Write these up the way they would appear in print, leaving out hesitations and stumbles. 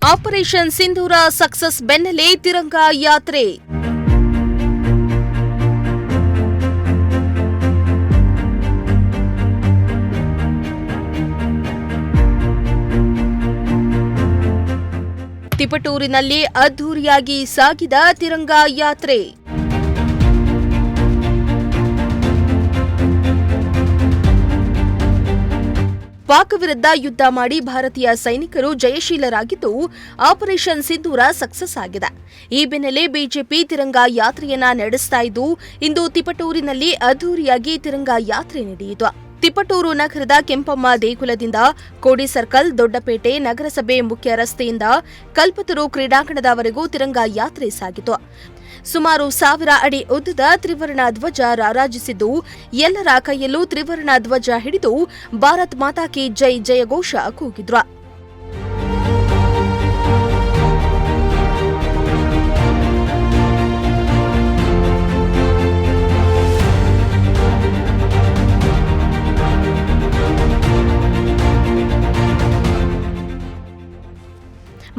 Operation ಸಿಂಧೂರ success ಬೆನ್ನಲ್ಲೇ ತಿರಂಗ ಯಾತ್ರೆ. ತಿಪಟೂರಿನಲ್ಲಿ ಅದ್ಧೂರಿಯಾಗಿ ಸಾಗಿದ ತಿರಂಗ ಯಾತ್ರೆ. ಪಾಕ್ ವಿರುದ್ಧ ಯುದ್ಧ ಮಾಡಿ ಭಾರತೀಯ ಸೈನಿಕರು ಜಯಶೀಲರಾಗಿದ್ದು ಆಪರೇಷನ್ ಸಿಂಧೂರ ಸಕ್ಸಸ್ ಆಗಿದೆ. ಈ ಬೆನ್ನಲ್ಲೇ ಬಿಜೆಪಿ ತಿರಂಗ ಯಾತ್ರೆಯನ್ನ ನಡೆಸ್ತಾ ಇದ್ದು ಇಂದು ತಿಪಟೂರಿನಲ್ಲಿ ಅದ್ಧೂರಿಯಾಗಿ ತಿರಂಗ ಯಾತ್ರೆ ನಡೆಯಿತು. ತಿಪಟೂರು ನಗರದ ಕೆಂಪಮ್ಮ ದೇಗುಲದಿಂದ ಕೋಡಿ ಸರ್ಕಲ್, ದೊಡ್ಡಪೇಟೆ, ನಗರಸಭೆ ಮುಖ್ಯ ರಸ್ತೆಯಿಂದ ಕಲ್ಪತರು ಕ್ರೀಡಾಂಗಣದವರೆಗೂ ತಿರಂಗ ಯಾತ್ರೆ ಸಾಗಿತು. ಸುಮಾರು 1000 ಅಡಿ ಉದ್ದದ ತ್ರಿವರ್ಣ ಧ್ವಜ ರಾರಾಜಿಸಿದ್ದು ಎಲ್ಲರ ಕೈಯಲ್ಲೂ ತ್ರಿವರ್ಣ ಧ್ವಜ ಹಿಡಿದು ಭಾರತ್ ಮಾತಾ ಕಿ ಜೈ ಜಯಘೋಷ ಕೂಗಿದ್ರು.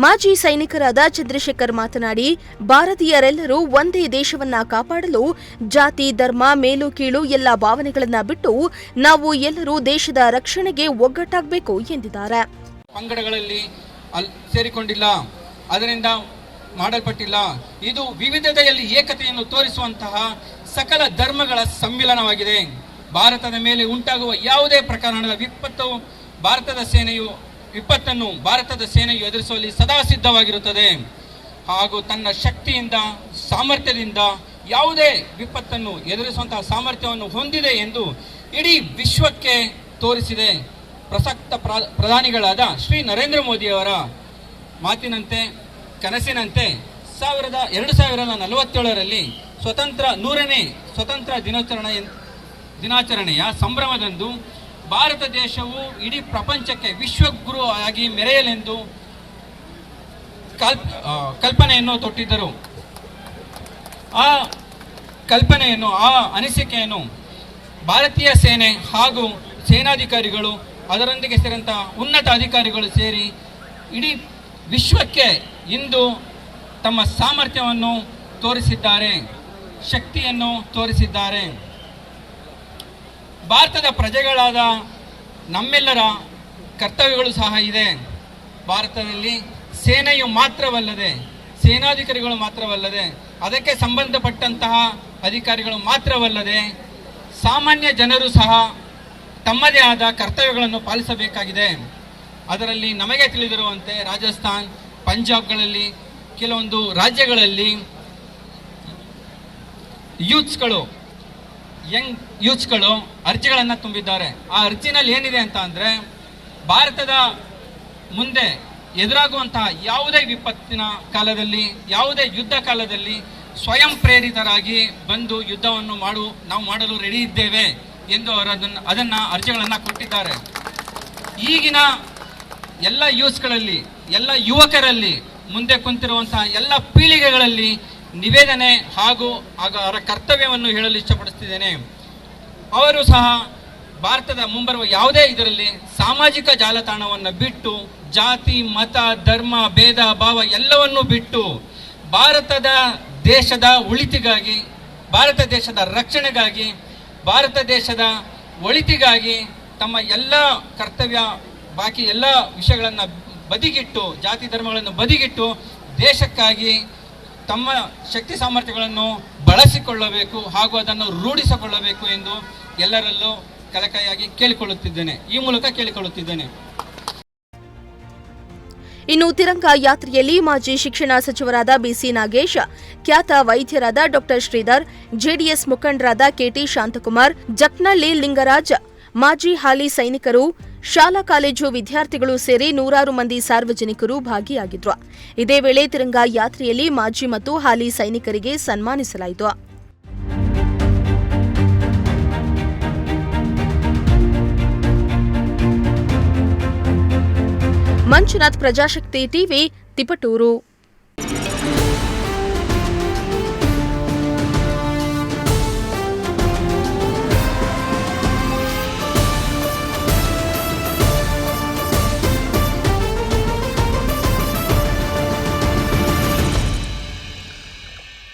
ಮಾಜಿ ಸೈನಿಕರಾದ ಚಂದ್ರಶೇಖರ್ ಮಾತನಾಡಿ, ಭಾರತೀಯರೆಲ್ಲರೂ ಒಂದೇ ದೇಶವನ್ನ ಕಾಪಾಡಲು ಜಾತಿ, ಧರ್ಮ, ಮೇಲು ಕೀಳು ಎಲ್ಲ ಭಾವನೆಗಳನ್ನ ಬಿಟ್ಟು ನಾವು ಎಲ್ಲರೂ ದೇಶದ ರಕ್ಷಣೆಗೆ ಒಗ್ಗಟ್ಟಾಗಬೇಕು ಎಂದಿದ್ದಾರೆ. ಪಂಗಡಗಳಲ್ಲಿ ಸೇರಿಕೊಂಡಿಲ್ಲ, ಅದರಿಂದ ಮಾಡಲ್ಪಟ್ಟಿಲ್ಲ. ಇದು ವಿವಿಧತೆಯಲ್ಲಿ ಏಕತೆಯನ್ನು ತೋರಿಸುವಂತಹ ಸಕಲ ಧರ್ಮಗಳ ಸಮ್ಮಿಲನವಾಗಿದೆ. ಭಾರತದ ಮೇಲೆ ಉಂಟಾಗುವ ಯಾವುದೇ ಪ್ರಕರಣದ ವಿಪತ್ತನ್ನು ಭಾರತದ ಸೇನೆಯು ಎದುರಿಸುವಲ್ಲಿ ಸದಾ ಸಿದ್ಧವಾಗಿರುತ್ತದೆ ಹಾಗೂ ತನ್ನ ಶಕ್ತಿಯಿಂದ, ಸಾಮರ್ಥ್ಯದಿಂದ ಯಾವುದೇ ವಿಪತ್ತನ್ನು ಎದುರಿಸುವಂತಹ ಸಾಮರ್ಥ್ಯವನ್ನು ಹೊಂದಿದೆ ಎಂದು ಇಡೀ ವಿಶ್ವಕ್ಕೆ ತೋರಿಸಿದೆ. ಪ್ರಸಕ್ತ ಪ್ರಧಾನಿಗಳಾದ ಶ್ರೀ ನರೇಂದ್ರ ಮೋದಿಯವರ ಮಾತಿನಂತೆ, ಕನಸಿನಂತೆ 2047ರಲ್ಲಿ 100ನೇ ಸ್ವತಂತ್ರ ದಿನಾಚರಣೆಯ ಸಂಭ್ರಮದಂದು ಭಾರತ ದೇಶವು ಇಡೀ ಪ್ರಪಂಚಕ್ಕೆ ವಿಶ್ವಗುರು ಆಗಿ ಮೆರೆಯಲೆಂದು ಕಲ್ಪನೆಯನ್ನು ತೊಟ್ಟಿದ್ದರು. ಆ ಕಲ್ಪನೆಯನ್ನು, ಆ ಅನಿಸಿಕೆಯನ್ನು ಭಾರತೀಯ ಸೇನೆ ಹಾಗೂ ಸೇನಾಧಿಕಾರಿಗಳು, ಅದರೊಂದಿಗೆ ಸೇರಿದಂತಹ ಉನ್ನತ ಅಧಿಕಾರಿಗಳು ಸೇರಿ ಇಡೀ ವಿಶ್ವಕ್ಕೆ ಇಂದು ತಮ್ಮ ಸಾಮರ್ಥ್ಯವನ್ನು ತೋರಿಸಿದ್ದಾರೆ, ಶಕ್ತಿಯನ್ನು ತೋರಿಸಿದ್ದಾರೆ. ಭಾರತದ ಪ್ರಜೆಗಳಾದ ನಮ್ಮೆಲ್ಲರ ಕರ್ತವ್ಯಗಳು ಸಹ ಇದೆ. ಭಾರತದಲ್ಲಿ ಸೇನೆಯು ಮಾತ್ರವಲ್ಲದೆ, ಸೇನಾಧಿಕಾರಿಗಳು ಮಾತ್ರವಲ್ಲದೆ, ಅದಕ್ಕೆ ಸಂಬಂಧಪಟ್ಟಂತಹ ಅಧಿಕಾರಿಗಳು ಮಾತ್ರವಲ್ಲದೆ ಸಾಮಾನ್ಯ ಜನರು ಸಹ ತಮ್ಮದೇ ಆದ ಕರ್ತವ್ಯಗಳನ್ನು ಪಾಲಿಸಬೇಕಾಗಿದೆ. ಅದರಲ್ಲಿ ನಮಗೆ ತಿಳಿದಿರುವಂತೆ ರಾಜಸ್ಥಾನ್, ಪಂಜಾಬ್ಗಳಲ್ಲಿ, ಕೆಲವೊಂದು ರಾಜ್ಯಗಳಲ್ಲಿ ಯಂಗ್ ಯೂತ್ಸ್ಗಳು ಅರ್ಜಿಗಳನ್ನು ತುಂಬಿದ್ದಾರೆ. ಆ ಅರ್ಜಿನಲ್ಲಿ ಏನಿದೆ ಅಂತ ಅಂದರೆ, ಭಾರತದ ಮುಂದೆ ಎದುರಾಗುವಂತಹ ಯಾವುದೇ ವಿಪತ್ತಿನ ಕಾಲದಲ್ಲಿ, ಯಾವುದೇ ಯುದ್ಧ ಕಾಲದಲ್ಲಿ ಸ್ವಯಂ ಪ್ರೇರಿತರಾಗಿ ಬಂದು ಯುದ್ಧವನ್ನು ನಾವು ಮಾಡಲು ರೆಡಿ ಇದ್ದೇವೆ ಎಂದು ಅದನ್ನು ಅರ್ಜಿಗಳನ್ನು ಕೊಟ್ಟಿದ್ದಾರೆ. ಈಗಿನ ಎಲ್ಲ ಯೂತ್ಸ್ಗಳಲ್ಲಿ, ಎಲ್ಲ ಯುವಕರಲ್ಲಿ, ಮುಂದೆ ಕುಂತಿರುವಂತಹ ಎಲ್ಲ ಪೀಳಿಗೆಗಳಲ್ಲಿ ನಿವೇದನೆ ಹಾಗೂ ಅವರ ಕರ್ತವ್ಯವನ್ನು ಹೇಳಲು ಇಷ್ಟಪಡಿಸುತ್ತಿದ್ದೇನೆ. ಅವರು ಸಹ ಭಾರತದ ಮುಂಬರುವ ಯಾವುದೇ ಇದರಲ್ಲಿ ಸಾಮಾಜಿಕ ಜಾಲತಾಣವನ್ನು ಬಿಟ್ಟು, ಜಾತಿ, ಮತ, ಧರ್ಮ, ಭೇದ ಭಾವ ಎಲ್ಲವನ್ನೂ ಬಿಟ್ಟು ಭಾರತದ ದೇಶದ ಉಳಿತಿಗಾಗಿ, ಭಾರತ ದೇಶದ ರಕ್ಷಣೆಗಾಗಿ, ಭಾರತ ದೇಶದ ಒಳಿತಿಗಾಗಿ ತಮ್ಮ ಎಲ್ಲ ಕರ್ತವ್ಯ, ಬಾಕಿ ಎಲ್ಲ ವಿಷಯಗಳನ್ನು ಬದಿಗಿಟ್ಟು, ಜಾತಿ ಧರ್ಮಗಳನ್ನು ಬದಿಗಿಟ್ಟು ದೇಶಕ್ಕಾಗಿ ತಮ್ಮ ಶಕ್ತಿ ಸಾಮರ್ಥ್ಯಗಳನ್ನು ಬಳಸಿಕೊಳ್ಳಬೇಕು ಹಾಗೂ ಅದನ್ನು ರೂಢಿಸಿಕೊಳ್ಳಬೇಕು ಎಂದು ಎಲ್ಲರಲ್ಲೂ ಕಳಕಳಿಯಾಗಿ ಈ ಮೂಲಕ ಕೇಳಿಕೊಳ್ಳುತ್ತಿದ್ದೇನೆ. ಇನ್ನು ತಿರಂಗ ಯಾತ್ರೆಯಲ್ಲಿ ಮಾಜಿ ಶಿಕ್ಷಣ ಸಚಿವರಾದ ಬಿಸಿ ನಾಗೇಶ್, ಖ್ಯಾತ ವೈದ್ಯರಾದ ಡಾ ಶ್ರೀಧರ್, ಜೆಡಿಎಸ್ ಮುಖಂಡರಾದ ಕೆಟಿ ಶಾಂತಕುಮಾರ್, ಜಕ್ನಳ್ಳಿ ಲಿಂಗರಾಜ್, ಮಾಜಿ ಹಾಲಿ ಸೈನಿಕರು, ಶಾಲಾ ಕಾಲೇಜು ವಿದ್ಯಾರ್ಥಿಗಳು ಸೇರಿ ನೂರಾರು ಮಂದಿ ಸಾರ್ವಜನಿಕರು ಭಾಗಿಯಾಗಿದ್ರು. ಇದೇ ವೇಳೆ ತಿರಂಗ ಯಾತ್ರೆಯಲ್ಲಿ ಮಾಜಿ ಮತ್ತು ಹಾಲಿ ಸೈನಿಕರಿಗೆ ಸನ್ಮಾನಿಸಲಾಯಿತು. ಮಂಜುನಾಥ್, ಪ್ರಜಾಶಕ್ತಿ ಟಿವಿ, ತಿಪಟೂರು.